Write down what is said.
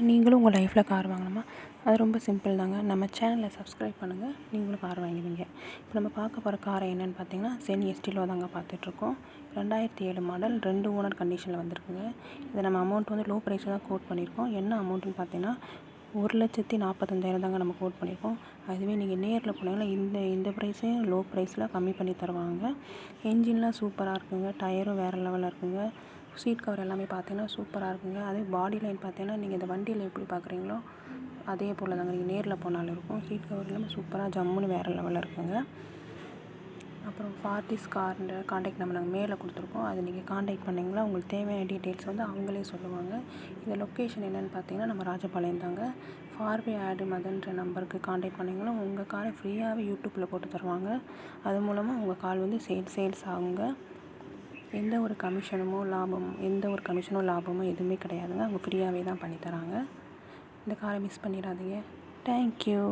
நீங்களும் உங்கள் லைஃப்பில் கார் வாங்கணுமா? அது ரொம்ப சிம்பிள் தாங்க. நம்ம சேனலை சப்ஸ்கிரைப் பண்ணுங்கள், நீங்களும் கார் வாங்கிடுவீங்க. இப்போ நம்ம பார்க்க போகிற கார் என்னென்னு பார்த்தீங்கன்னா, சென் எஸ்டிலோ தாங்க பார்த்துட்ருக்கோம். 2007 மாடல், 2 ஓனர் கண்டிஷனில் வந்திருக்குங்க. இதை நம்ம அமௌண்ட் வந்து லோ ப்ரைஸில் தான் கோட் பண்ணியிருக்கோம். என்ன அமௌண்ட்டுன்னு பார்த்தீங்கன்னா 1,45,000 தாங்க நம்ம கோட் பண்ணியிருக்கோம். அதுவே நீங்கள் நேரில் போனீங்கன்னா இந்த ப்ரைஸையும் லோ ப்ரைஸில் கம்மி பண்ணி தருவாங்க. என்ஜின்லாம் சூப்பராக இருக்குங்க, டயரும் வேறு லெவலில் இருக்குங்க. சீட் கவர் எல்லாமே பார்த்தீங்கன்னா சூப்பராக இருக்குங்க. அதே பாடி லைன் பார்த்தீங்கன்னா நீங்கள் இந்த வண்டியில் எப்படி பார்க்குறீங்களோ அதே போல் தாங்க நீங்கள் நேரில் போனாலும் இருக்கும். சீட் கவர் எல்லாமே சூப்பராக ஜம்முன்னு வேறு லெவலில் இருக்குங்க. அப்புறம் ஃபார்ட்டிஸ் கார்ன்ற காண்டாக்ட் நம்பர் நாங்கள் மேலே கொடுத்துருக்கோம். அதை நீங்கள் காண்டாக்ட் பண்ணிங்கன்னா உங்களுக்கு தேவையான டீட்டெயில்ஸ் வந்து அவங்களே சொல்லுவாங்க. இந்த லொக்கேஷன் என்னென்னு பார்த்தீங்கன்னா நம்ம ராஜபாளையம் தாங்க. ஃபார்வே ஆடு மதன்ற நம்பருக்கு காண்டாக்ட் பண்ணிங்கன்னா உங்கள் காரை ஃப்ரீயாகவே யூடியூப்பில் போட்டு தருவாங்க. அது மூலமாக உங்கள் கார் வந்து சேல்ஸ் ஆகுங்க. எந்த ஒரு கமிஷனோ லாபமோ எதுவுமே கிடையாதுங்க. அவங்க ஃப்ரீயாகவே தான் பண்ணித்தராங்க. இந்த காரை மிஸ் பண்ணிடாதீங்க. தேங்க்யூ.